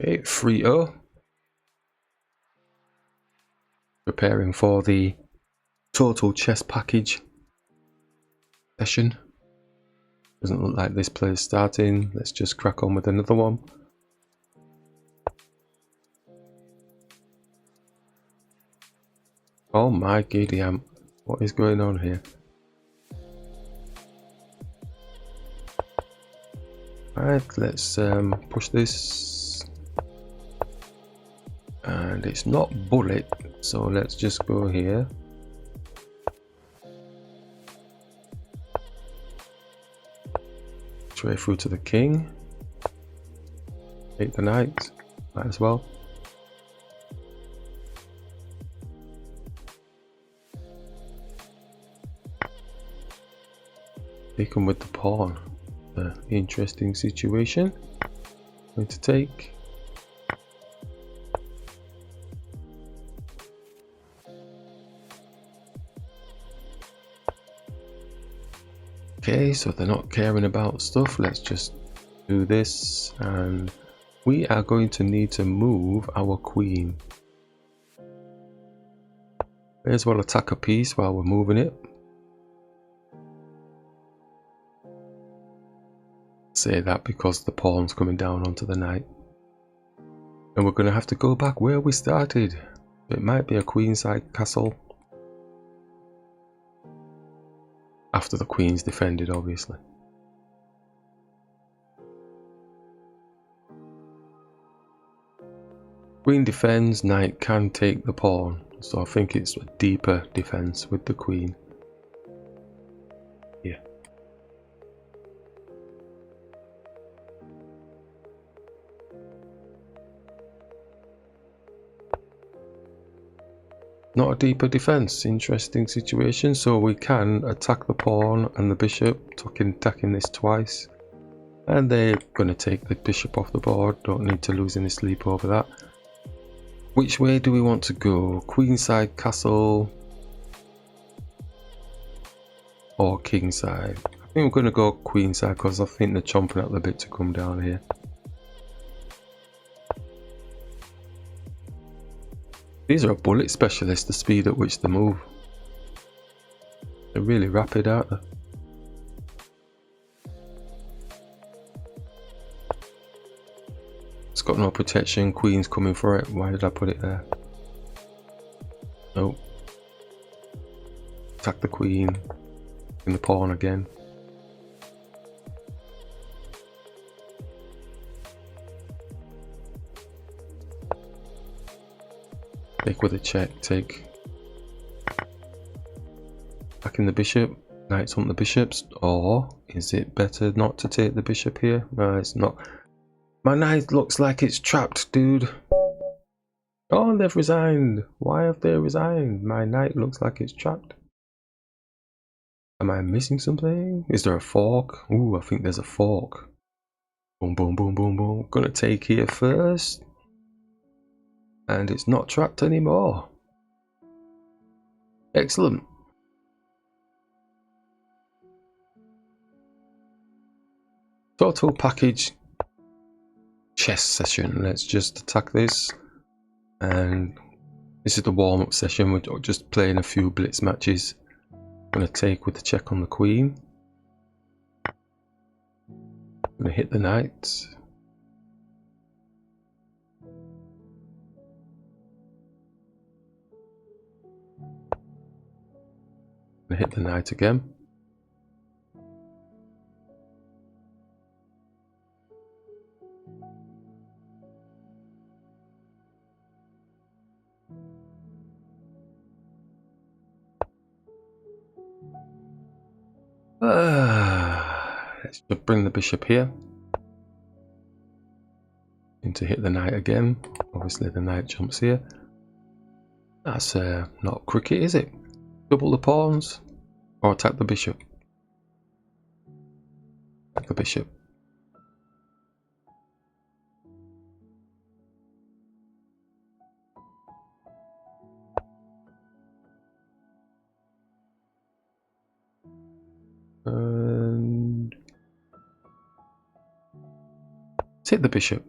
Okay, 3-0. Preparing for the total chess package session. Doesn't look like this player's starting. Let's just crack on with another one. Oh my giddy amp. What is going on here? Right, let's push this. And it's not bullet, so let's just go here. Straight through to the king. Take the knight, might as well. Take him with the pawn. Interesting situation. Going to take. Okay, so they're not caring about stuff. Let's just do this, and we are going to need to move our queen. May as well attack a piece while we're moving it. Say that because the pawn's coming down onto the knight. And we're going to have to go back where we started. It might be a queenside castle. After the queen's defended, obviously. Queen defends, knight can take the pawn. So I think it's a deeper defense with the queen. Yeah. Not a deeper defense. Interesting situation. So we can attack the pawn and the bishop, attacking this twice. And they're going to take the bishop off the board. Don't need to lose any sleep over that. Which way do we want to go? Queenside castle or kingside? I think we're going to go queenside because I think they're chomping at the bit to come down here. These are a bullet specialist, the speed at which they move. They're really rapid, aren't they? It's got no protection, queen's coming for it. Why did I put it there? Nope. Attack the queen. And the pawn again. Take with a check, take. Attacking the bishop, knights on the bishops, or is it better not to take the bishop here? No, it's not. My knight looks like it's trapped, dude. Oh, they've resigned. Why have they resigned? My knight looks like it's trapped. Am I missing something? Is there a fork? Ooh, I think there's a fork. Boom, boom, boom, boom, boom. Gonna take here first. And it's not trapped anymore. Excellent. Total package chess session. Let's just attack this. And this is the warm-up session. We're just playing a few blitz matches. I'm going to take with the check on the queen. I'm going to hit the knight. Hit the knight again. Let's just bring the bishop here. And to hit the knight again. Obviously the knight jumps here. That's not cricket, is it? Double the pawns or attack the bishop. Attack the bishop. And take the bishop.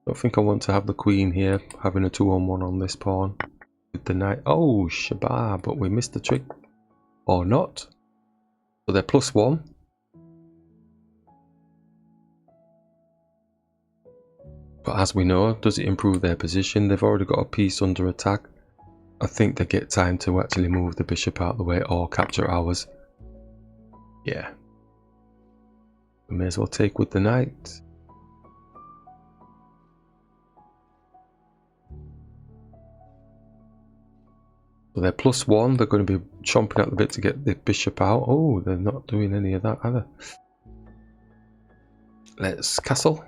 Don't think I want to have the queen here, having a 2-on-1 on this pawn with the knight. Oh, shabba, but we missed the trick. Or not. So they're +1. But as we know, does it improve their position? They've already got a piece under attack. I think they get time to actually move the bishop out of the way or capture ours. Yeah. We may as well take with the knight. So they're +1. They're going to be chomping at the bit to get the bishop out. Oh, they're not doing any of that either. Let's castle.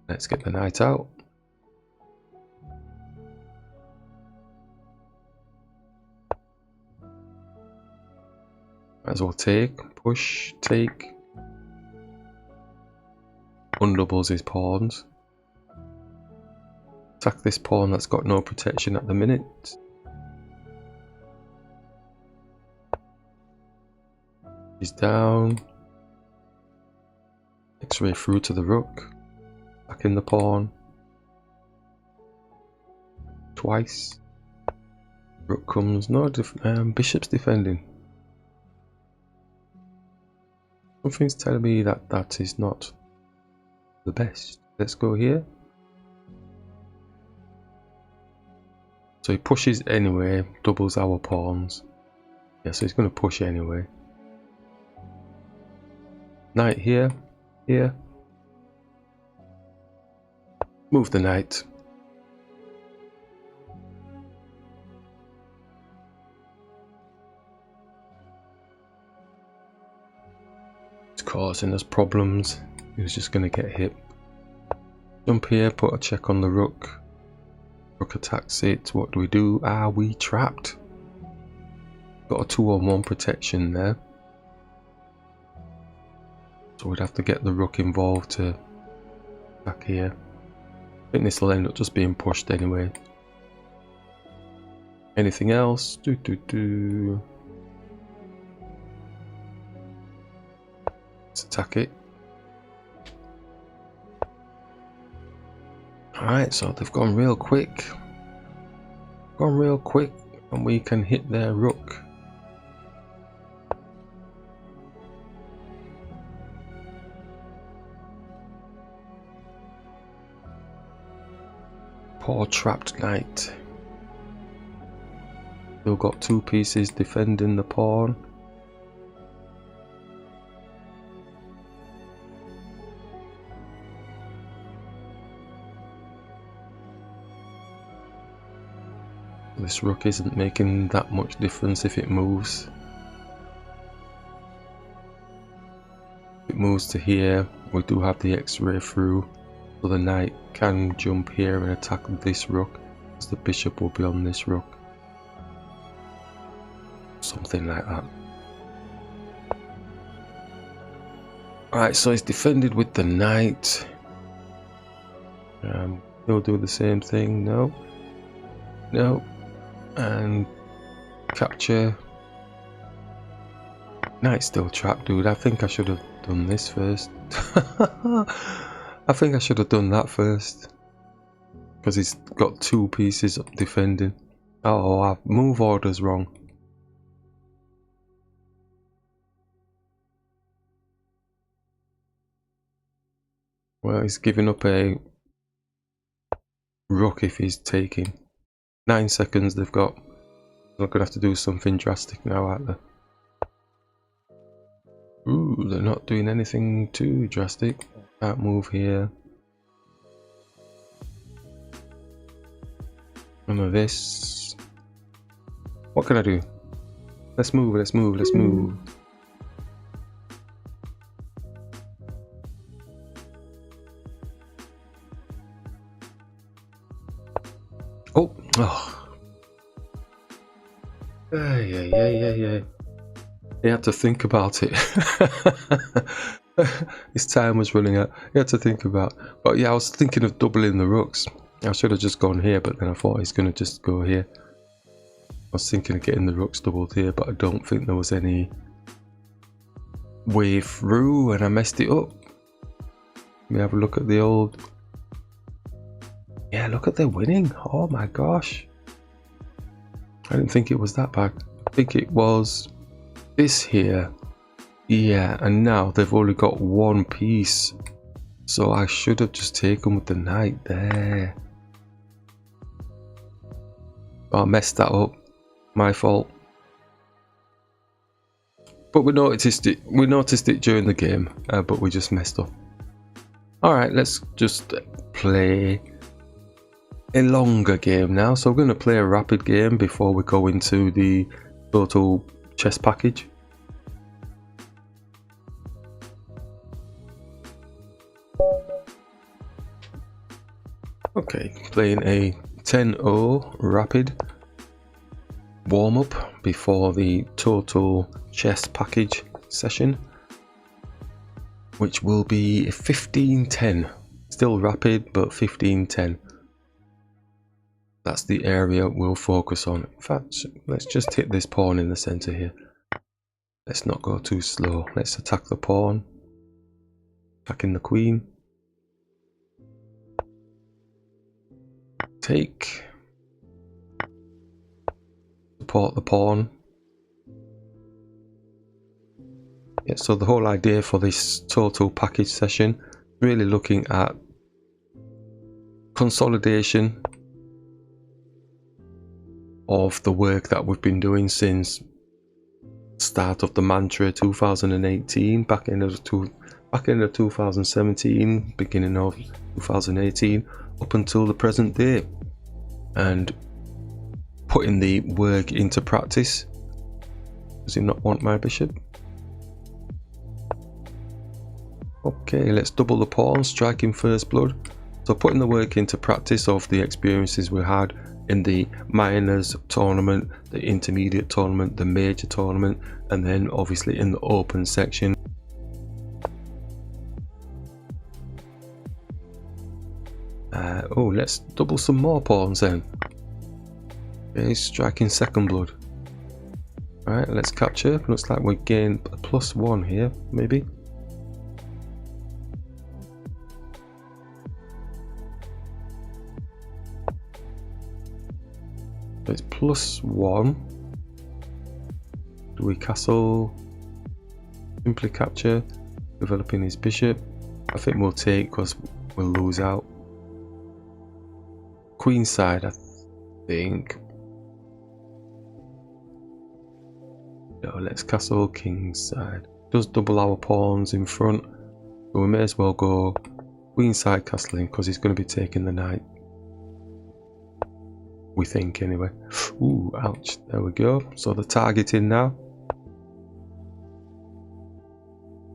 Let's get the knight out. Might as well take, push, take. Undoubles his pawns. Attack this pawn that's got no protection at the minute. He's down. X-ray through to the rook. Back in the pawn. Twice. Rook comes. No, bishop's defending. Something's telling me that that is not the best. Let's go here. So he pushes anyway, doubles our pawns. Yeah, so he's going to push anyway. Knight here, here. Move the knight. It's causing us problems. He was just going to get hit. Jump here, put a check on the rook. Rook attacks it. What do we do? Are we trapped? Got a 2-on-1 protection there. So we'd have to get the rook involved to attack here. I think this will end up just being pushed anyway. Anything else? Let's attack it. Alright, so they've gone real quick. And we can hit their rook. Poor trapped knight. Still got 2 pieces defending the pawn. This rook isn't making that much difference if it moves. If it moves to here, we do have the X-ray through, so the knight can jump here and attack this rook, because the bishop will be on this rook. Something like that. Alright, so he's defended with the knight. He'll do the same thing. No. No. And capture. Knight's still trapped, dude. I think I should have done this first. I think I should have done that first. Because he's got 2 pieces of defending. Oh, our move order's wrong. Well, he's giving up a rook if he's taking. 9 seconds they've got. They're going to have to do something drastic now, aren't they? Ooh, they're not doing anything too drastic. Can't move here. None of this. What can I do? Let's move, let's move, let's move. Oh, oh. Yeah. He had to think about it. His time was running out. He had to think about. But yeah, I was thinking of doubling the rooks. I should have just gone here, but then I thought he's going to just go here. I was thinking of getting the rooks doubled here, but I don't think there was any way through, and I messed it up. Let me have a look at the old... Yeah, look at the winning. Oh my gosh. I didn't think it was that bad. I think it was this here. Yeah, and now they've only got one piece. So I should have just taken with the knight there. Oh, I messed that up. My fault. But we noticed it. We noticed it during the game, but we just messed up. All right, let's just play a longer game now. So we're going to play a rapid game before we go into the total chess package. Okay, playing a 10-0 rapid warm-up before the total chess package session, which will be 15-10. Still rapid, but 15-10. That's the area we'll focus on. In fact, let's just hit this pawn in the center here. Let's not go too slow. Let's attack the pawn. Attacking the queen. Take. Support the pawn. Yeah, so the whole idea for this total package session, really looking at consolidation of the work that we've been doing since start of the mantra 2018, back end of 2017, beginning of 2018, up until the present day, and putting the work into practice. Does he not want my bishop? Okay, let's double the pawn, striking first blood. So putting the work into practice of the experiences we had in the minors tournament, the intermediate tournament, the major tournament, and then obviously in the open section. Oh, let's double some more pawns then. Okay, striking second blood. Alright, let's capture. Looks like we gain a +1 here, maybe. So it's +1. Do we castle? Simply capture. Developing his bishop. I think we'll take because we'll lose out. Queen side, I think. No, let's castle king side. Does double our pawns in front, so we may as well go queen side castling because he's going to be taking the knight. We think anyway. Ooh, ouch. There we go. So the targeting now.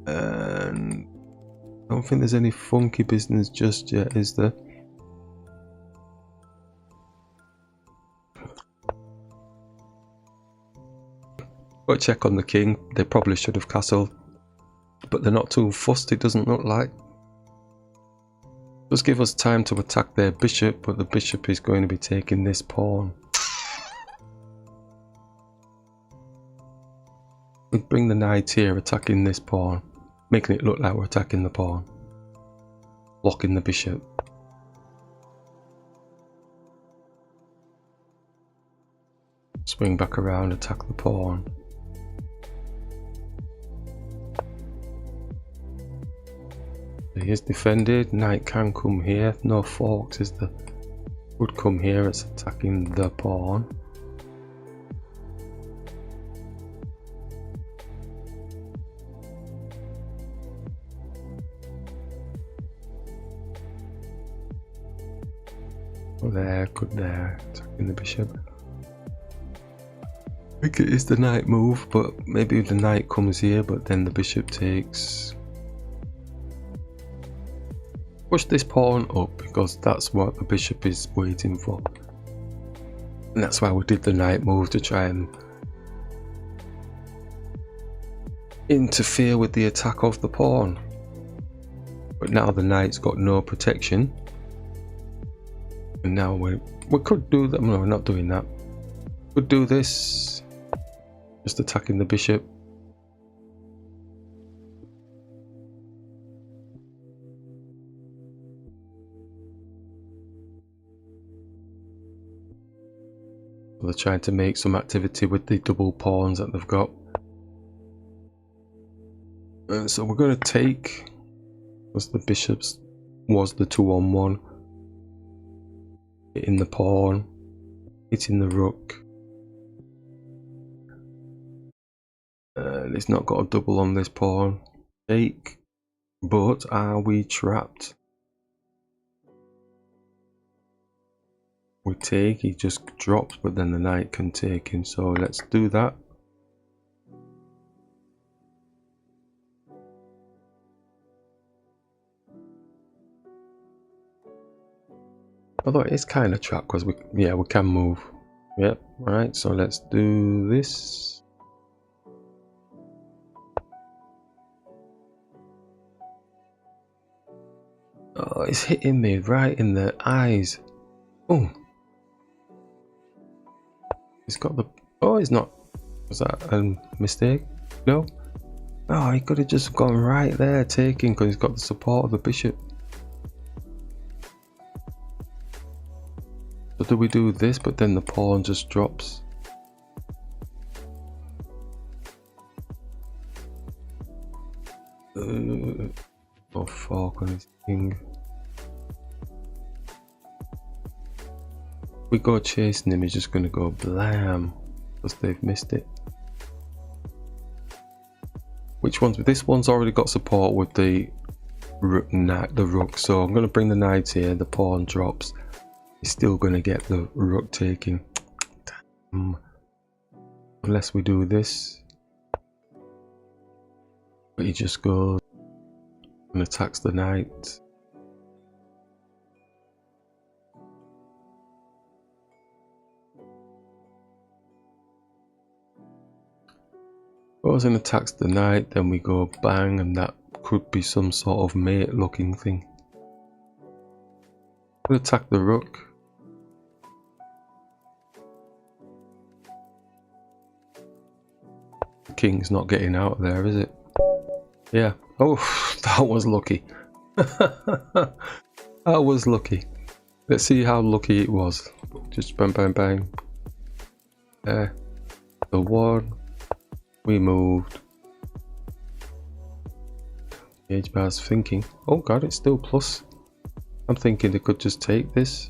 And I don't think there's any funky business just yet, is there? Got to check on the king. They probably should have castled, but they're not too fussed, it doesn't look like. Does give us time to attack their bishop, but the bishop is going to be taking this pawn. We bring the knight here, attacking this pawn, making it look like we're attacking the pawn, blocking the bishop. Swing back around, attack the pawn. He is defended. Knight can come here. No forks is the would come here. It's attacking the pawn. Oh, there, good there. Attacking the bishop. I think it is the knight move, but maybe the knight comes here, but then the bishop takes. Push this pawn up because that's what the bishop is waiting for. And that's why we did the knight move, to try and interfere with the attack of the pawn. But now the knight's got no protection. And now we could do that. No, we're not doing that. Could do this. Just attacking the bishop. They're trying to make some activity with the double pawns that they've got. So we're going to take, because the bishops was the 2-on-1, hitting the pawn, hitting the rook. It's not got a double on this pawn. Take, but are we trapped? We take, he just drops, but then the knight can take him, so let's do that. Although it is kind of trapped because we can move. Yep, right, so let's do this. Oh, it's hitting me right in the eyes. Oh, it's got the, oh, it's not, was that a mistake? No. Oh, he could have just gone right there taking, because he's got the support of the bishop. So do we do this, but then the pawn just drops? Oh, fork on his king. If we go chasing him, he's just going to go blam, because they've missed it. Which one's? This one's already got support with the rook, so I'm going to bring the knight here, the pawn drops. He's still going to get the rook taking. Damn. Unless we do this. But he just goes and attacks the knight. Goes and attacks the knight, then we go bang, and that could be some sort of mate looking thing. We'll attack the rook. The king's not getting out of there, is it? Yeah. Oh, that was lucky. That was lucky. Let's see how lucky it was. Just bang, bang, bang. There. The one. We moved. Gauge bar's thinking. Oh god, it's still plus. I'm thinking they could just take this.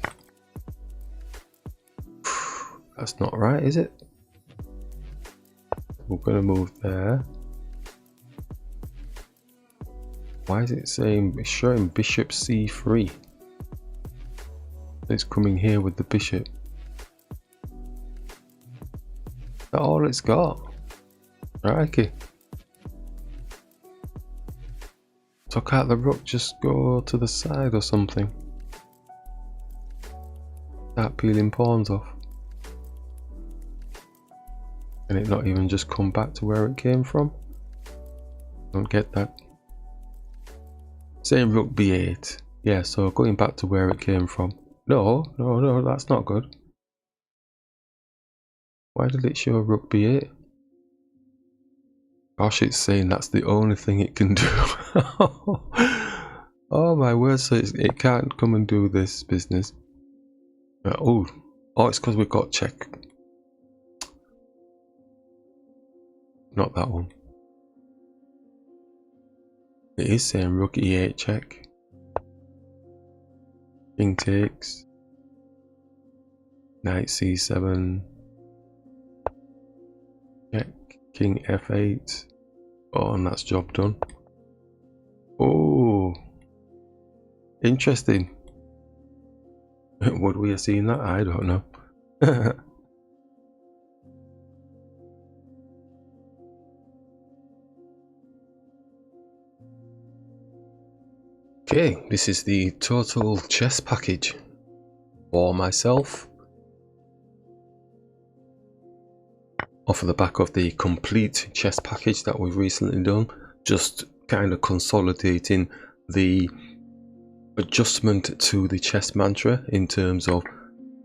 That's not right, is it? We're going to move there. Why is it saying, it's showing bishop c3? It's coming here with the bishop. Is that all it's got? Crikey. So can't the rook just go to the side or something? Start peeling pawns off. Can it not even just come back to where it came from? Don't get that. Saying rook b8. Yeah, so going back to where it came from. No, that's not good. Why did it show rook b8? Gosh, it's saying that's the only thing it can do. Oh my word, so it can't come and do this business. Oh, it's because we've got check. Not that one. It is saying rook e8 check. King takes. Knight c7. Check. King f8. Oh, and that's job done. Oh, interesting. Would we have seen that? I don't know. Okay, this is the total chess package for myself. Off of the back of the complete chess package that we've recently done, just kind of consolidating the adjustment to the chess mantra in terms of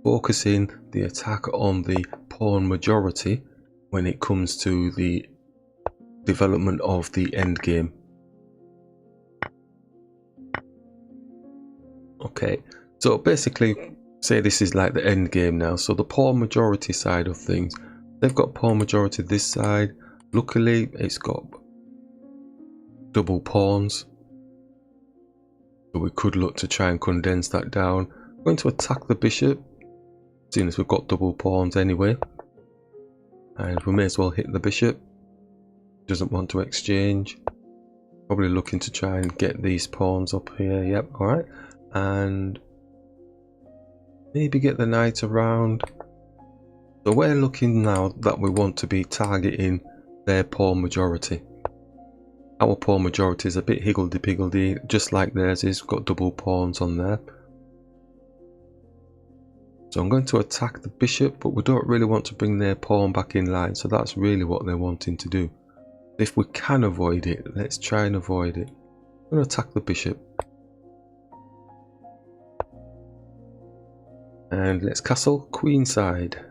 focusing the attack on the pawn majority when it comes to the development of the endgame. Okay, so basically say this is like the end game now. So the pawn majority side of things, they've got pawn majority this side. Luckily, it's got double pawns, so we could look to try and condense that down. I'm going to attack the bishop, seeing as we've got double pawns anyway, and we may as well hit the bishop. Doesn't want to exchange. Probably looking to try and get these pawns up here. Yep, all right, and maybe get the knight around. So we're looking now that we want to be targeting their pawn majority. Our pawn majority is a bit higgledy-piggledy, just like theirs is. Got double pawns on there. So I'm going to attack the bishop, but we don't really want to bring their pawn back in line. So that's really what they're wanting to do. If we can avoid it, let's try and avoid it. I'm going to attack the bishop. And let's castle queenside.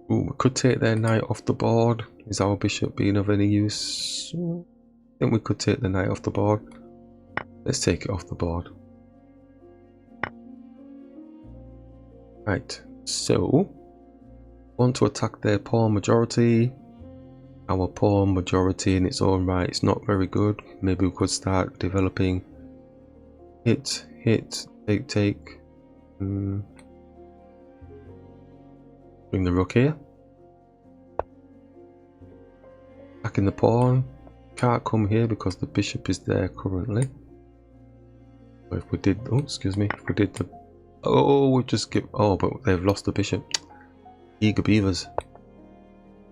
Ooh, we could take their knight off the board. Is our bishop being of any use? I think we could take the knight off the board. Let's take it off the board. Right, so want to attack their pawn majority. Our pawn majority in its own right, it's not very good. Maybe we could start developing hit, take. Bring the rook here. Attacking the pawn. Can't come here because the bishop is there currently. But if we did, oh excuse me, if we did the, oh we just give, oh but they've lost the bishop. Eager beavers.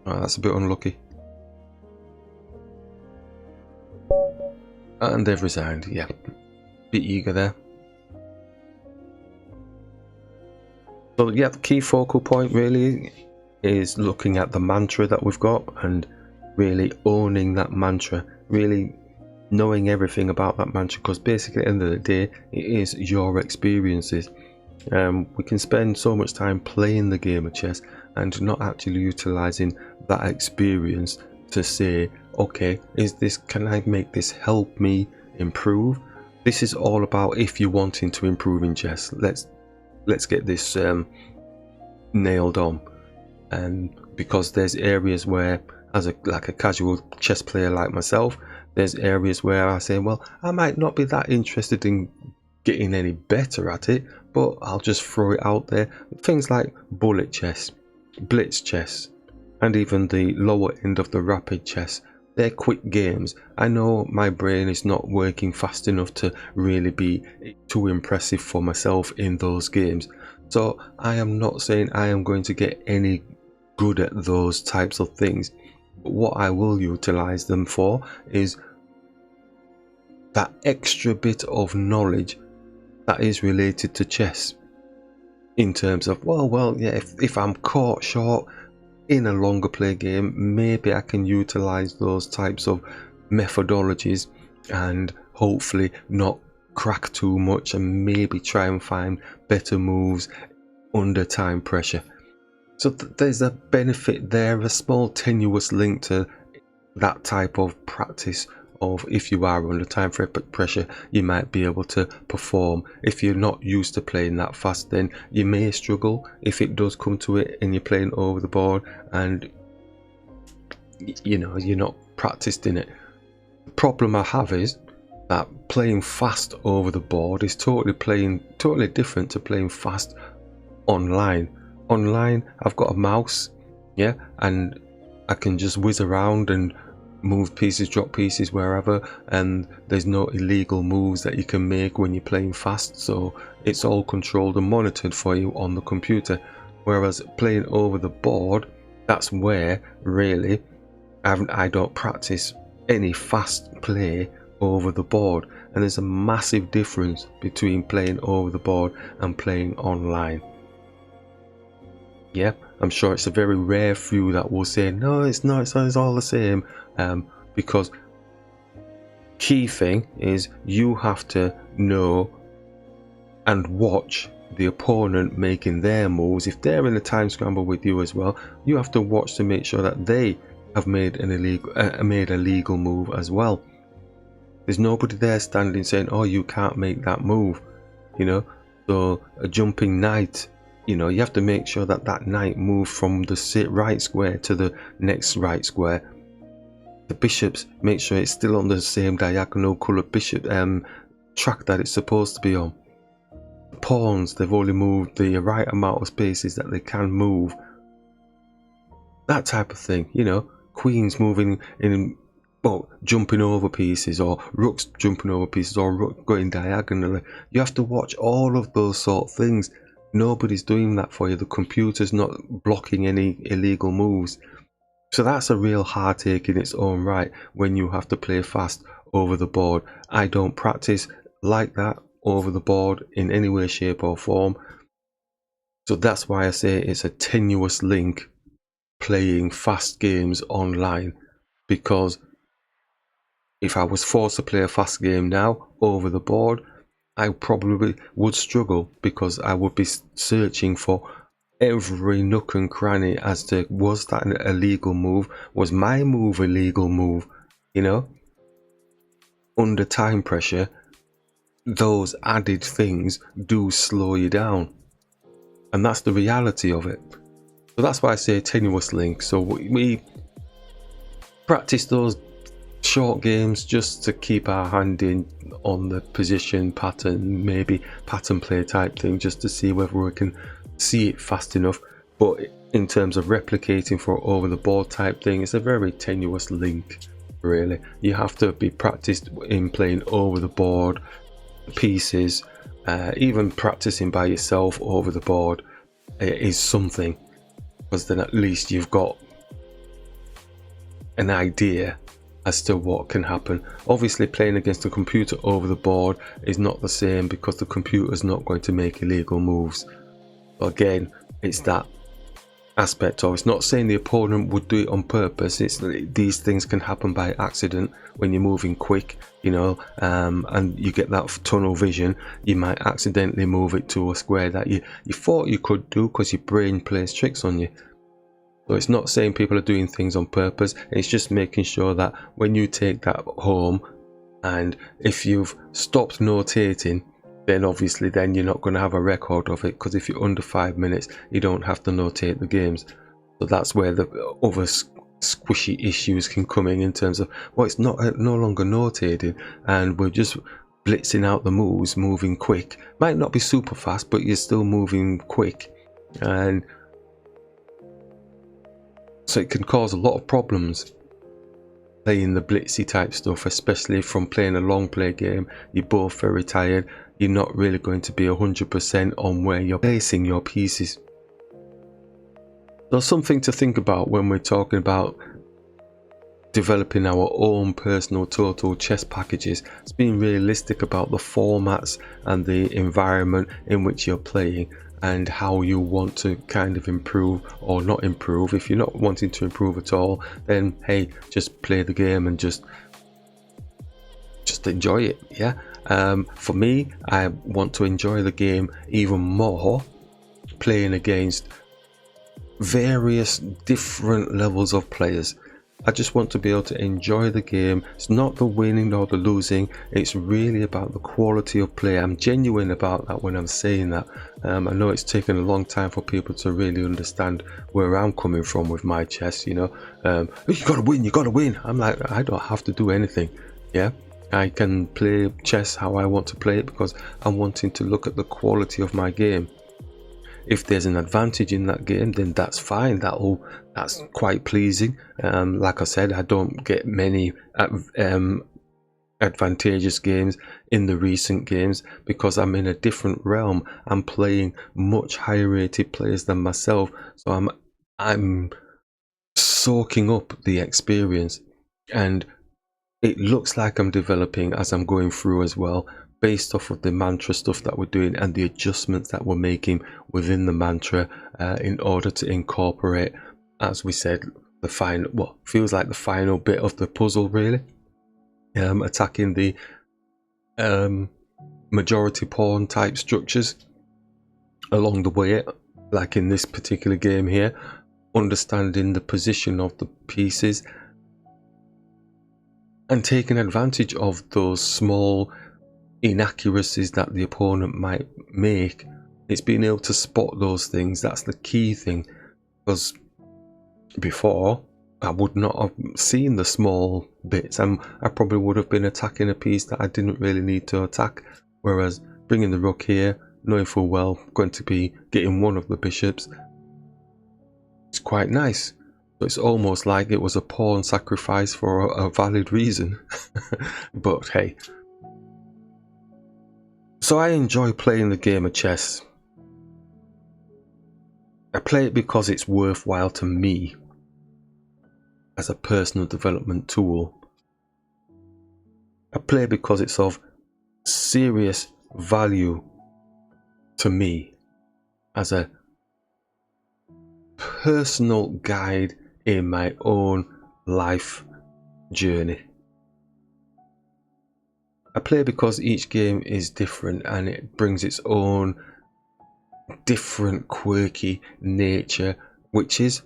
Oh, that's a bit unlucky. And they've resigned, yeah. Bit eager there. So yeah, the key focal point really is looking at the mantra that we've got and really owning that mantra, really knowing everything about that mantra, because basically at the end of the day it is your experiences. We can spend so much time playing the game of chess and not actually utilizing that experience to say, okay, is this, can I make this help me improve? This is all about if you're wanting to improve in chess. Let's get this nailed on. And because there's areas where, as a casual chess player like myself, there's areas where I say, well, I might not be that interested in getting any better at it, but I'll just throw it out there. Things like bullet chess, blitz chess, and even the lower end of the rapid chess, they're quick games. I know my brain is not working fast enough to really be too impressive for myself in those games. So I am not saying I am going to get any good at those types of things. But what I will utilize them for is that extra bit of knowledge that is related to chess. In terms of, well, yeah, if I'm caught short in a longer play game, maybe I can utilize those types of methodologies and hopefully not crack too much and maybe try and find better moves under time pressure. So there's a benefit there, a small tenuous link to that type of practice of if you are under time pressure, you might be able to perform. If you're not used to playing that fast, then you may struggle if it does come to it and you're playing over the board and you know you're not practiced in it. The problem I have is that playing fast over the board is totally different to playing fast online. Online, I've got a mouse, yeah, and I can just whiz around and move pieces, drop pieces wherever, and there's no illegal moves that you can make when you're playing fast, so it's all controlled and monitored for you on the computer. Whereas playing over the board, that's where really I don't practice any fast play over the board, and there's a massive difference between playing over the board and playing online. Yeah, I'm sure it's a very rare few that will say no, it's not, it's all the same, because key thing is you have to know and watch the opponent making their moves. If they're in a time scramble with you as well, you have to watch to make sure that they have made a legal move as well. There's nobody there standing saying, oh, you can't make that move, you know. So a jumping knight, you know, you have to make sure that that knight moves from the right square to the next right square. The bishops, make sure it's still on the same diagonal colored bishop track that it's supposed to be on. The pawns, they've only moved the right amount of spaces that they can move. That type of thing, you know. Queens moving in, well, jumping over pieces, or rooks jumping over pieces, or rook going diagonally. You have to watch all of those sort of things. Nobody's doing that for you. The computer's not blocking any illegal moves. So that's a real heartache in its own right when you have to play fast over the board. I don't practice like that over the board in any way, shape or form. So that's why I say it's a tenuous link playing fast games online, because if I was forced to play a fast game now over the board, I probably would struggle, because I would be searching for every nook and cranny as to, was that an illegal move? Was my move a legal move? You know, under time pressure, those added things do slow you down, and that's the reality of it. So that's why I say tenuous link. So we practice those short games just to keep our hand in on the position pattern, maybe pattern play type thing, just to see whether we can see it fast enough. But in terms of replicating for over the board type thing, it's a very tenuous link, really. You have to be practiced in playing over the board pieces. Even practicing by yourself over the board is something, because then at least you've got an idea as to what can happen. Obviously, playing against a computer over the board is not the same, because the computer's not going to make illegal moves. Again, it's that aspect of, it's not saying the opponent would do it on purpose. It's these things can happen by accident when you're moving quick, you know, and you get that tunnel vision. You might accidentally move it to a square that you thought you could do, because your brain plays tricks on you. So it's not saying people are doing things on purpose. It's just making sure that when you take that home, and if you've stopped notating, then obviously then you're not going to have a record of it, because if you're under 5 minutes, you don't have to notate the games. So that's where the other squishy issues can come in terms of, well, it's no longer notated, and we're just blitzing out the moves, moving quick. Might not be super fast, but you're still moving quick, and so it can cause a lot of problems playing the blitzy type stuff, especially from playing a long play game. You're both very tired. You're not really going to be 100% on where you're placing your pieces. So something to think about when we're talking about developing our own personal total chess packages. It's being realistic about the formats and the environment in which you're playing, and how you want to kind of improve or not improve. If you're not wanting to improve at all, then hey, just play the game and just enjoy it. Yeah. For me, I want to enjoy the game even more playing against various different levels of players. I just want to be able to enjoy the game. It's not the winning or the losing. It's really about the quality of play. I'm genuine about that when I'm saying that. I know it's taken a long time for people to really understand where I'm coming from with my chess, you know. You gotta win, you gotta win. I'm like, I don't have to do anything. Yeah, I can play chess how I want to play it, because I'm wanting to look at the quality of my game. If there's an advantage in that game, then that's fine. That's quite pleasing. Like I said, I don't get many advantageous games in the recent games, because I'm in a different realm. I'm playing much higher rated players than myself, so I'm soaking up the experience, and it looks like I'm developing as I'm going through as well, based off of the mantra stuff that we're doing and the adjustments that we're making within the mantra, in order to incorporate, as we said, the final, what feels like the final bit of the puzzle, really. Attacking the majority pawn type structures along the way, like in this particular game here, understanding the position of the pieces, and taking advantage of those small inaccuracies that the opponent might make. It's being able to spot those things. That's the key thing, because before I would not have seen the small bits, and I probably would have been attacking a piece that I didn't really need to attack, whereas bringing the rook here, knowing full well I'm going to be getting one of the bishops, it's quite nice. So it's almost like it was a pawn sacrifice for a valid reason. But hey, so I enjoy playing the game of chess. I play it because it's worthwhile to me as a personal development tool. I play because it's of serious value to me as a personal guide in my own life journey. I play because each game is different and it brings its own different quirky nature, which is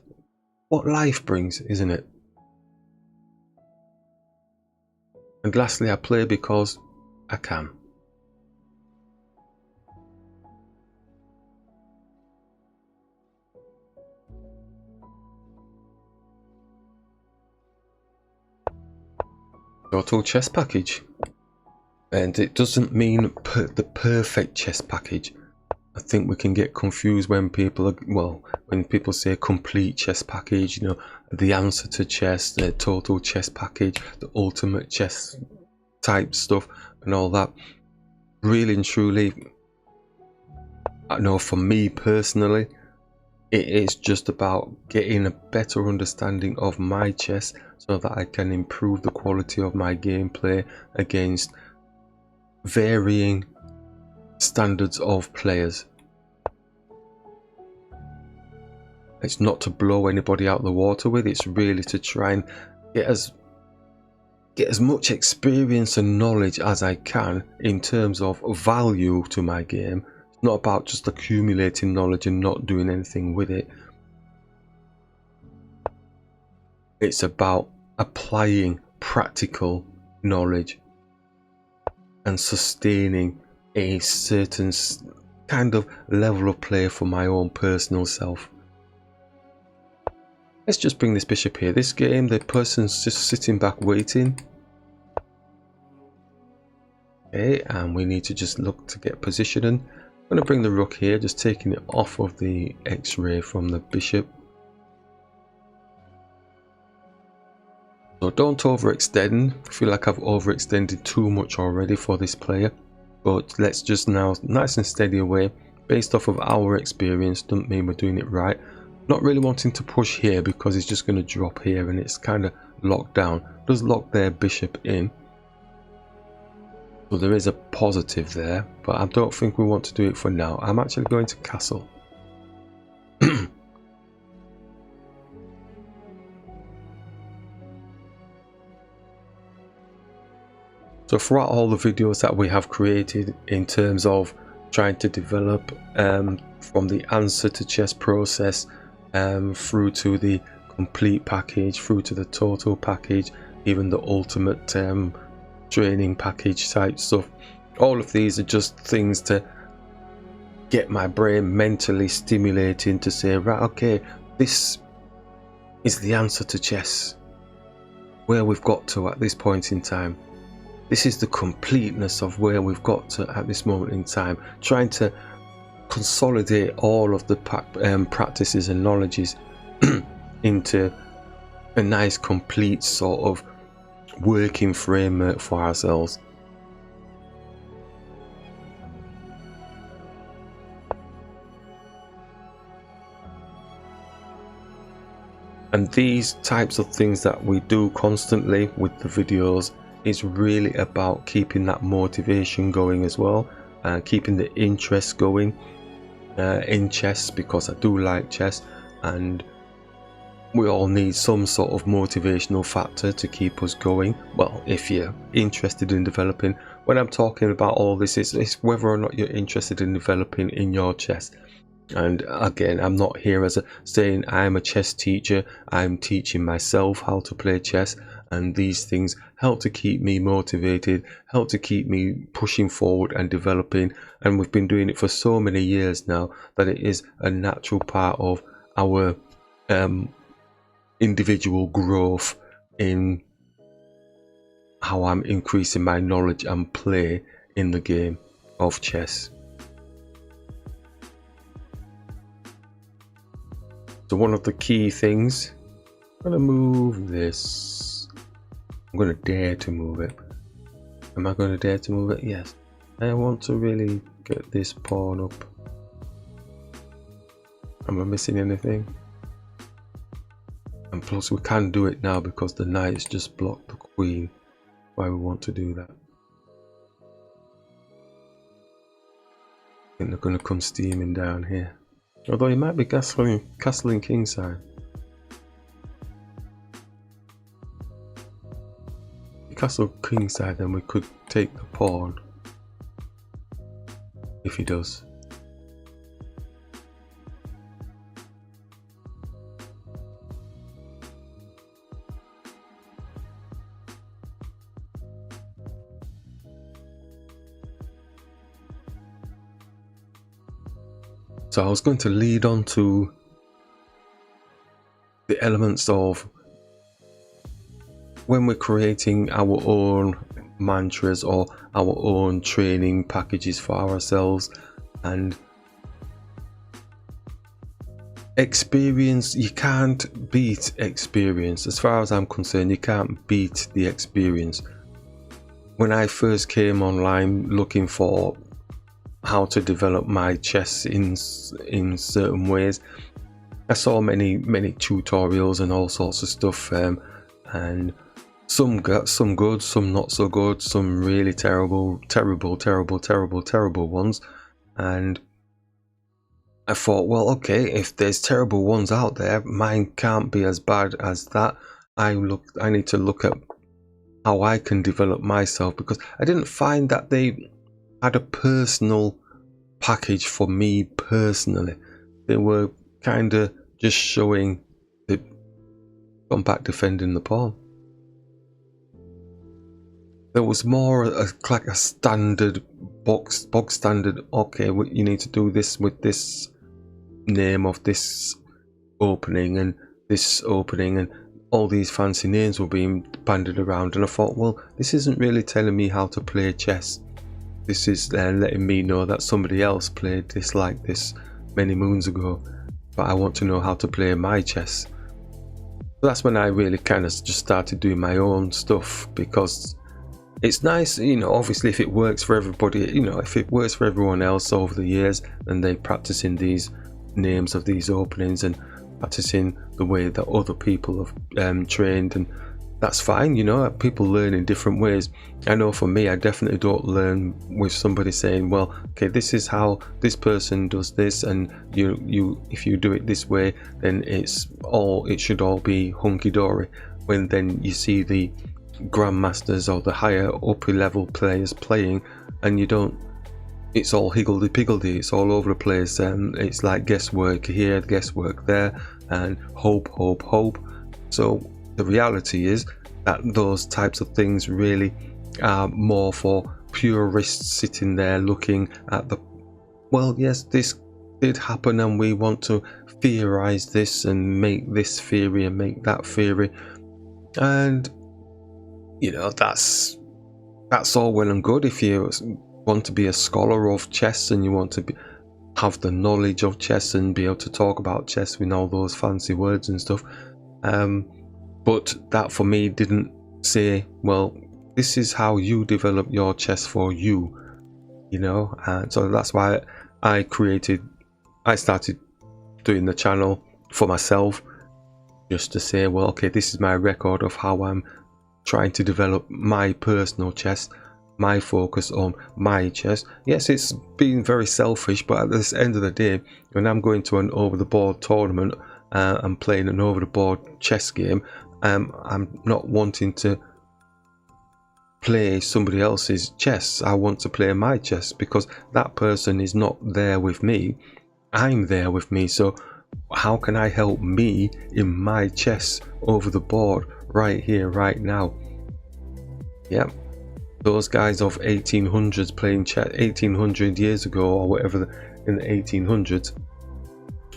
what life brings, isn't it? And lastly, I play because I can. Total chess package. And it doesn't mean the perfect chess package. I think we can get confused when people when people say complete chess package, you know, the answer to chess, the total chess package, the ultimate chess type stuff and all that. Really and truly, I know for me personally, it is just about getting a better understanding of my chess so that I can improve the quality of my gameplay against varying standards of players. It's not to blow anybody out the water with, it's really to try and get as much experience and knowledge as I can in terms of value to my game. It's not about just accumulating knowledge and not doing anything with it. It's about applying practical knowledge and sustaining a certain kind of level of play for my own personal self. Let's just bring this bishop here. This game, the person's just sitting back waiting. Okay, and we need to just look to get positioning. I'm going to bring the rook here, just taking it off of the X-ray from the bishop. So don't overextend. I feel like I've overextended too much already for this player. But let's just now nice and steady away. Based off of our experience, doesn't mean we're doing it right. Not really wanting to push here because he's just going to drop here and it's kind of locked down. Does lock their bishop in. So there is a positive there, but I don't think we want to do it for now. I'm actually going to castle. So throughout all the videos that we have created in terms of trying to develop from the answer to chess process through to the complete package, through to the total package, even the ultimate training package type stuff, all of these are just things to get my brain mentally stimulating to say, right, okay, this is the answer to chess, where we've got to at this point in time. This is the completeness of where we've got to at this moment in time, trying to consolidate all of the practices and knowledges into a nice complete sort of working framework for ourselves. And these types of things that we do constantly with the videos is really about keeping that motivation going as well, keeping the interest going in chess, because I do like chess and we all need some sort of motivational factor to keep us going. Well, if you're interested in developing, when I'm talking about all this, it's whether or not you're interested in developing in your chess. And again, I'm not here as saying I'm a chess teacher. I'm teaching myself how to play chess, and these things help to keep me motivated, help to keep me pushing forward and developing. And we've been doing it for so many years now that it is a natural part of our individual growth in how I'm increasing my knowledge and play in the game of chess. So one of the key things, I'm going to move this. I'm going to dare to move it. Am I going to dare to move it? Yes. I want to really get this pawn up. Am I missing anything? And plus we can do it now because the knight's just blocked the queen. Why we want to do that. I think they're going to come steaming down here. Although he might be castling kingside. If he castle kingside, then we could take the pawn. If he does. So I was going to lead on to the elements of when we're creating our own mantras or our own training packages for ourselves, and experience. You can't beat experience. As far as I'm concerned, you can't beat the experience. When I first came online looking for how to develop my chess in certain ways, I saw many tutorials and all sorts of stuff, and some good, some not so good, some really terrible ones. And I thought, well, okay, if there's terrible ones out there, mine can't be as bad as that. I need to look at how I can develop myself, because I didn't find that they had a personal package for me personally. They were kind of just showing the compact defending the pawn. There was more like a standard bog standard. Okay, you need to do this with this name of this opening and this opening, and all these fancy names were being bandied around. And I thought, well, this isn't really telling me how to play chess. This is letting me know that somebody else played this like this many moons ago, but I want to know how to play my chess. So that's when I really kind of just started doing my own stuff, because it's nice, you know, obviously if it works for everybody, you know, if it works for everyone else over the years and they practicing these names of these openings and practicing the way that other people have trained, and that's fine, you know, people learn in different ways. I know for me, I definitely don't learn with somebody saying, well, okay, this is how this person does this, and you if you do it this way, then it should all be hunky-dory. When then you see the grandmasters or the higher upper level players playing, and you don't, it's all higgledy-piggledy, it's all over the place, and it's like guesswork here, guesswork there, and hope. So the reality is that those types of things really are more for purists sitting there looking at the, well, yes, this did happen and we want to theorize this and make this theory and make that theory. And you know, that's all well and good if you want to be a scholar of chess and you want to have the knowledge of chess and be able to talk about chess with all those fancy words and stuff. But that for me didn't say, well, this is how you develop your chess for you, you know. And so that's why I started doing the channel for myself, just to say, well, okay, this is my record of how I'm trying to develop my personal chess, my focus on my chess. Yes, it's been very selfish, but at the end of the day, when I'm going to an over-the-board tournament and playing an over-the-board chess game, I'm not wanting to play somebody else's chess. I want to play my chess, because that person is not there with me. I'm there with me, so how can I help me in my chess over the board right here, right now? Yep, those guys of 1800s playing chess 1800 years ago or whatever, in the 1800s,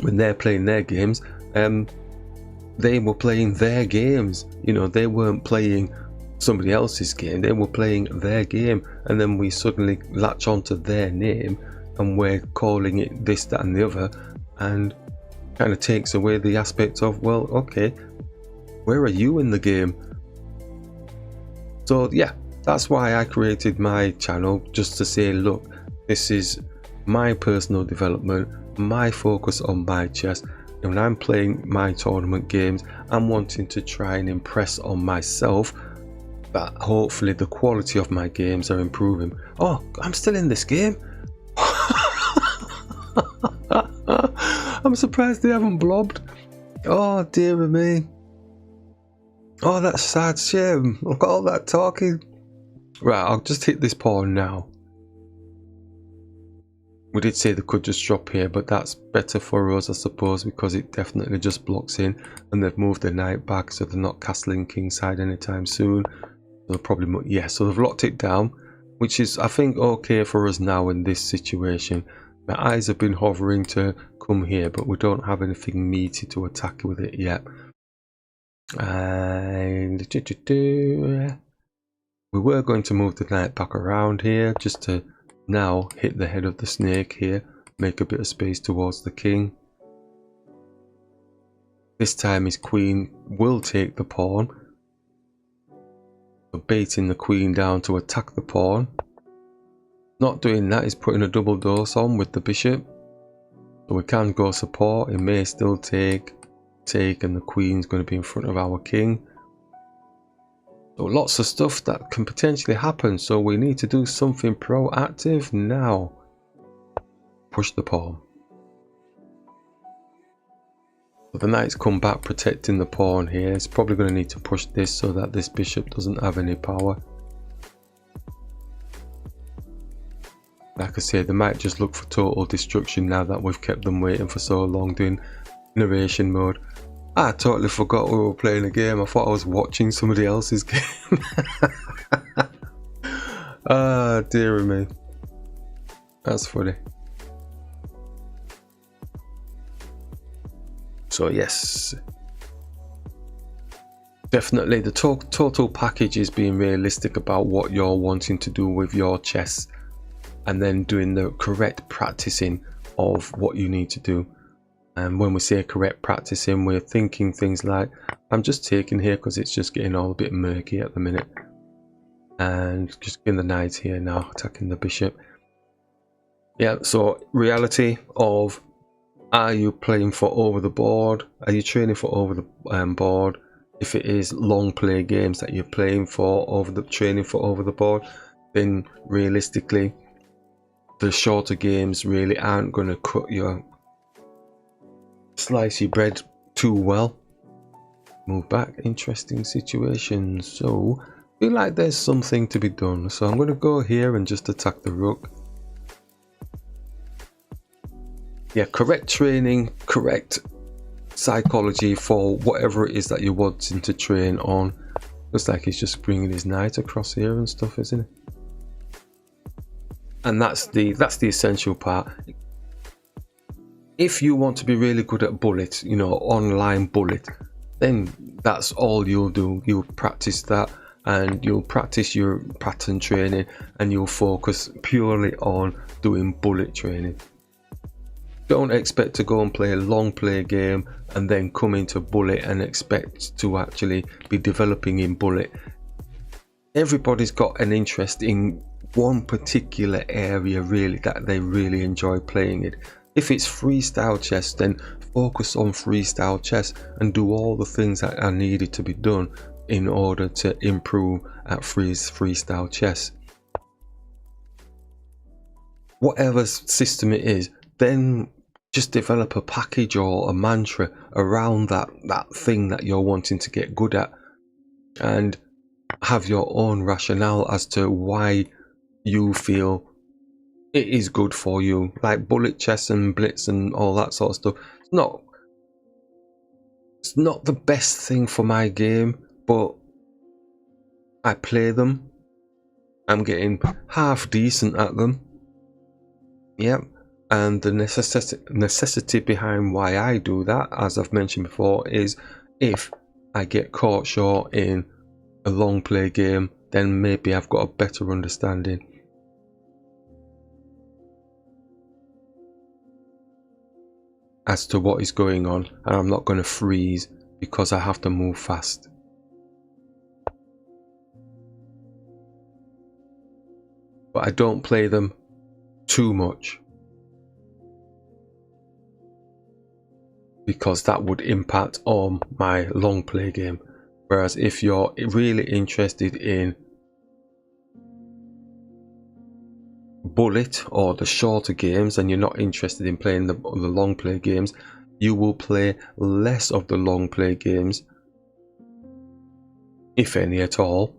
when they're playing their games, they were playing their games. You know, they weren't playing somebody else's game, they were playing their game, and then we suddenly latch onto their name and we're calling it this, that and the other, and kind of takes away the aspect of, well, okay, where are you in the game? So yeah, that's why I created my channel, just to say, look, this is my personal development, my focus on my chess, and when I'm playing my tournament games, I'm wanting to try and impress on myself that hopefully the quality of my games are improving. Oh, I'm still in this game. I'm surprised they haven't blobbed. Oh dear me. Oh, that's sad shame. Look at all that talking. Right, I'll just hit this pawn now. We did say they could just drop here, but that's better for us, I suppose, because it definitely just blocks in, and they've moved the knight back, so they're not castling kingside anytime soon. They'll probably, yeah, so they've locked it down, which is, I think, okay for us now in this situation. My eyes have been hovering to come here, but we don't have anything meaty to attack with it yet. And we were going to move the knight back around here just to now hit the head of the snake here, make a bit of space towards the king. This time his queen will take the pawn, so baiting the queen down to attack the pawn. Not doing that is putting a double dose on with the bishop, so we can go support. It may still take, and the queen's going to be in front of our king. So lots of stuff that can potentially happen, so we need to do something proactive now. Push the pawn. So the knight's come back protecting the pawn here. It's probably going to need to push this so that this bishop doesn't have any power. Like I say, they might just look for total destruction now that we've kept them waiting for so long doing narration mode. I totally forgot we were playing a game. I thought I was watching somebody else's game. Ah, dear me. That's funny. So yes, definitely the total package is being realistic about what you're wanting to do with your chess, and then doing the correct practicing of what you need to do. And when we say correct practicing, we're thinking things like, I'm just taking here because it's just getting all a bit murky at the minute, and just getting the knight here now, attacking the bishop. Yeah, so reality of, are you playing for over the board? Are you training for over the board? If it is long play games that you're playing for training for over the board, then realistically the shorter games really aren't going to cut your slice your bread too well. Move back, interesting situation. So I feel like there's something to be done, so I'm going to go here and just attack the rook. Yeah, correct training, correct psychology for whatever it is that you're wanting to train on. Looks like he's just bringing his knight across here and stuff, isn't it? And that's the essential part. If you want to be really good at bullet, you know, online bullet, then that's all you'll do. You'll practice that, and you'll practice your pattern training, and you'll focus purely on doing bullet training. Don't expect to go and play a long play game and then come into bullet and expect to actually be developing in bullet. Everybody's got an interest in one particular area really that they really enjoy playing it. If it's freestyle chess, then focus on freestyle chess and do all the things that are needed to be done in order to improve at freestyle chess. Whatever system it is, then just develop a package or a mantra around that thing that you're wanting to get good at, and have your own rationale as to why you feel it is good for you, like bullet chess and blitz and all that sort of stuff. It's not the best thing for my game, but I play them. I'm getting half decent at them. Yep. And the necessity behind why I do that, as I've mentioned before, is if I get caught short in a long play game, then maybe I've got a better understanding. As to what is going on, and I'm not going to freeze because I have to move fast. But I don't play them too much, because that would impact on my long play game. Whereas if you're really interested in bullet or the shorter games and you're not interested in playing the long play games, you will play less of the long play games, if any at all,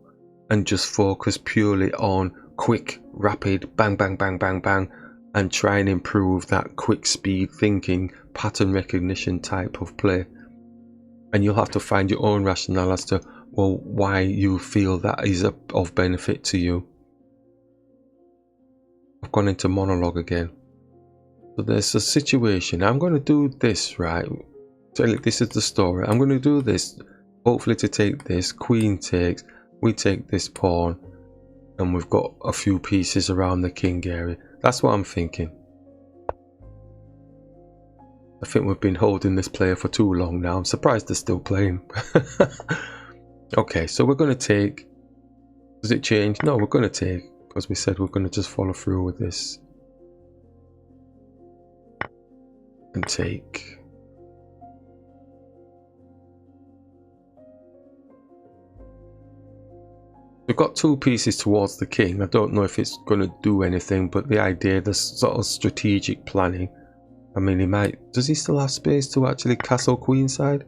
and just focus purely on quick, rapid, bang, bang, bang, bang, bang, and try and improve that quick speed thinking, pattern recognition type of play. And you'll have to find your own rationale as to, well, why you feel that is of benefit to you. I've gone into monologue again. So there's a situation. I'm going to do this, right? So this is the story. I'm going to do this, hopefully to take this. Queen takes. We take this pawn. And we've got a few pieces around the king area. That's what I'm thinking. I think we've been holding this player for too long now. I'm surprised they're still playing. Okay, so we're going to take. Does it change? No, we're going to take, because we said we're going to just follow through with this. And take. We've got two pieces towards the king. I don't know if it's going to do anything, but the idea, the sort of strategic planning. I mean, he might. Does he still have space to actually castle queenside?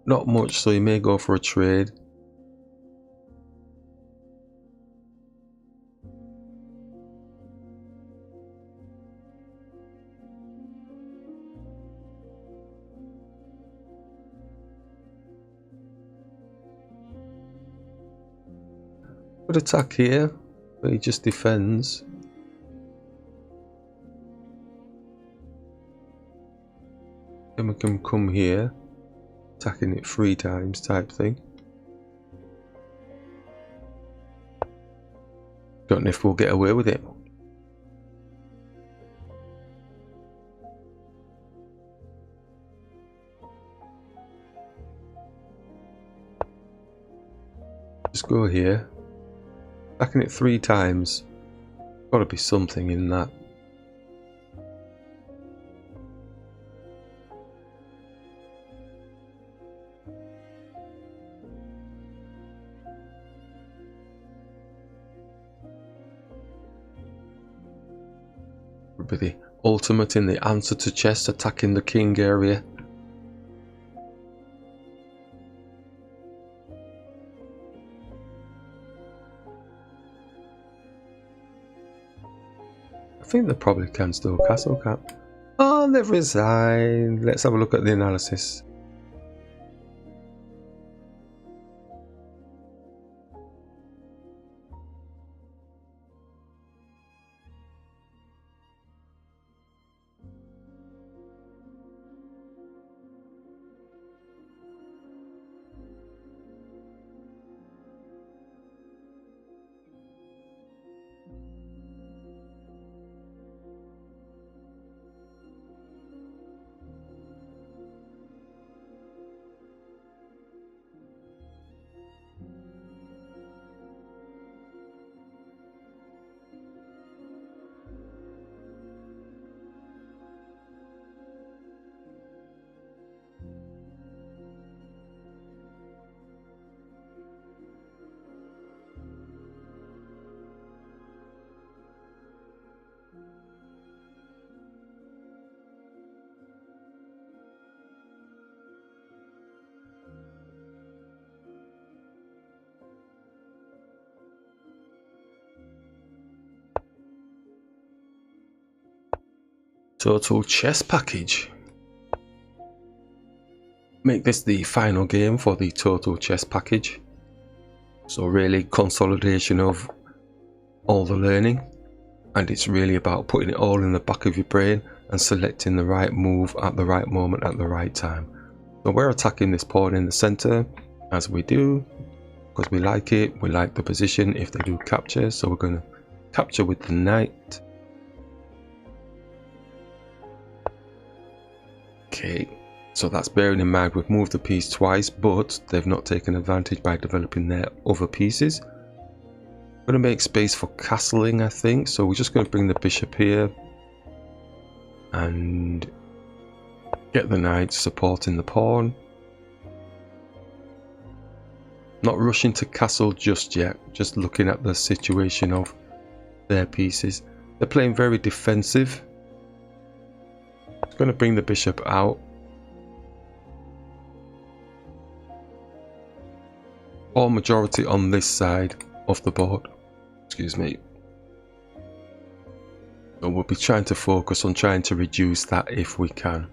Not much, so he may go for a trade. Could attack here, but he just defends. Then we can come here, attacking it 3 times type thing. Don't know if we'll get away with it. Just go here. Attacking it 3 times. Gotta be something in that. Would be the ultimate in the answer to chess, attacking the king area. I think they probably can still castle cap. Oh, they've resigned. Let's have a look at the analysis. Total chess package. Make this the final game for the total chess package. So really consolidation of all the learning, and it's really about putting it all in the back of your brain and selecting the right move at the right moment at the right time. So we're attacking this pawn in the center, as we do, because we like it, we like the position if they do capture, so we're going to capture with the knight. Okay, so that's bearing in mind we've moved the piece twice, but they've not taken advantage by developing their other pieces. I'm going to make space for castling, I think, so we're just going to bring the bishop here and get the knight supporting the pawn. Not rushing to castle just yet, just looking at the situation of their pieces. They're playing very defensive. It's going to bring the bishop out. Or majority on this side of the board. Excuse me. So we'll be trying to focus on trying to reduce that if we can.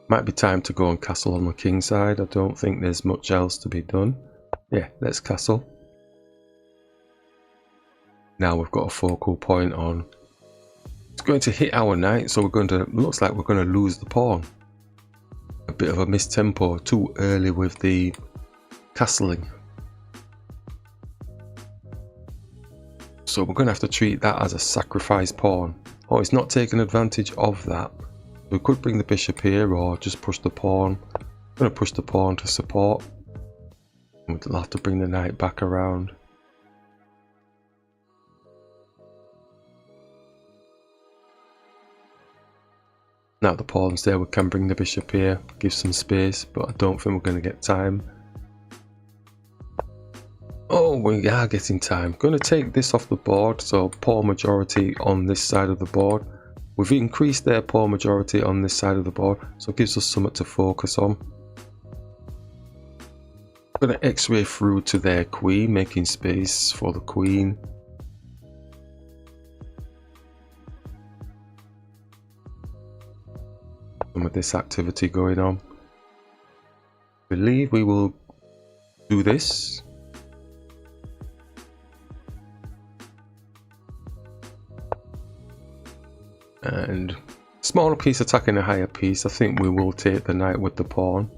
Might be time to go and castle on the king side. I don't think there's much else to be done. Yeah, let's castle. Now we've got a focal point on. It's going to hit our knight, so we're going to, looks like we're going to lose the pawn. A bit of a mistempo, too early with the castling. So we're going to have to treat that as a sacrifice pawn. Oh, it's not taking advantage of that. We could bring the bishop here or just push the pawn. I'm going to push the pawn to support. We'll have to bring the knight back around. Now the pawn's there, we can bring the bishop here, give some space, but I don't think we're going to get time. Oh, we are getting time. Going to take this off the board, so pawn majority on this side of the board. We've increased their pawn majority on this side of the board, so it gives us something to focus on. I'm going to x-ray through to their queen, making space for the queen. Some of this activity going on. I believe we will do this. And smaller piece attacking a higher piece. I think we will take the knight with the pawn.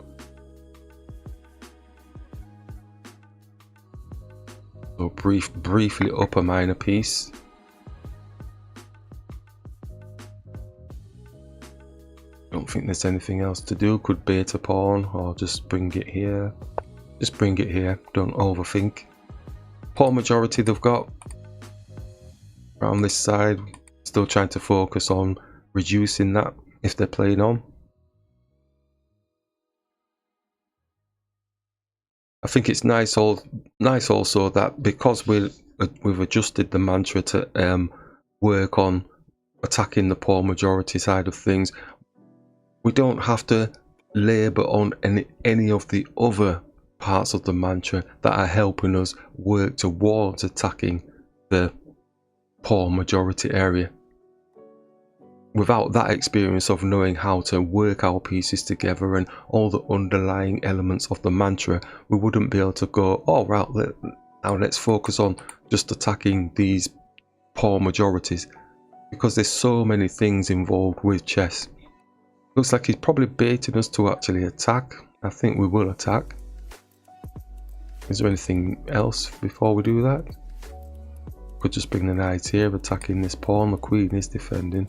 So briefly up a minor piece. Don't think there's anything else to do. Could bait a pawn or just bring it here. Just bring it here. Don't overthink. Pawn majority they've got around this side. Still trying to focus on reducing that if they're playing on. I think it's nice also that because we've adjusted the mantra to work on attacking the pawn majority side of things, we don't have to labour on any of the other parts of the mantra that are helping us work towards attacking the pawn majority area. Without that experience of knowing how to work our pieces together and all the underlying elements of the mantra, we wouldn't be able to go, oh right, now let's focus on just attacking these pawn majorities, because there's so many things involved with chess. Looks like he's probably baiting us to actually attack. I think we will attack. Is there anything else before we do that? Could just bring the knight here, attacking this pawn. The queen is defending.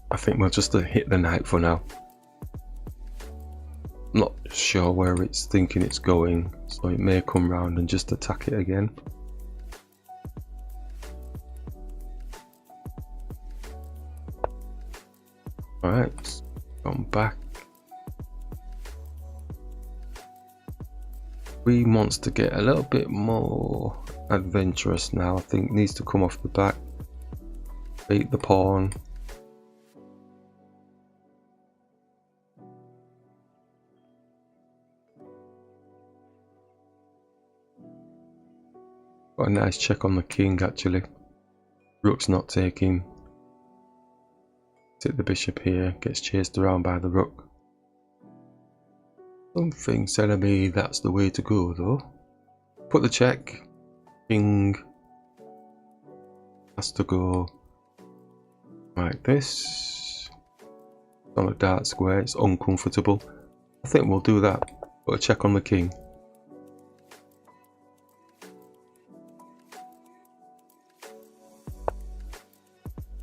I think we'll just hit the knight for now. Not sure where it's thinking it's going, so it may come round and just attack it again. Alright, gone back. Queen wants to get a little bit more adventurous now. I think needs to come off the back. Bait the pawn. Got a nice check on the king actually. Rook's not taking. Take the bishop here, gets chased around by the rook. Something's telling me that's the way to go though. Put the check. King has to go like this. On a dark square, it's uncomfortable. I think we'll do that. Put a check on the king.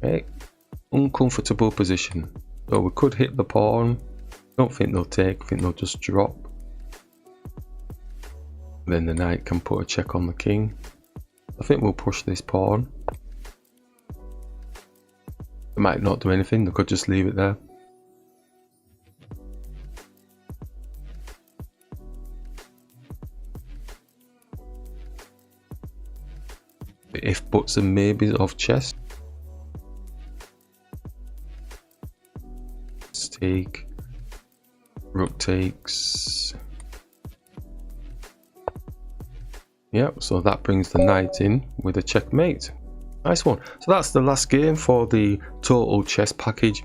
Okay, uncomfortable position. So we could hit the pawn. Don't think they'll take, I think they'll just drop. Then the knight can put a check on the king. I think we'll push this pawn. They might not do anything, they could just leave it there. If buts and maybes of chess. Let's take. Rook takes. Yep, so that brings the knight in with a checkmate. Nice one. So that's the last game for the total chess package.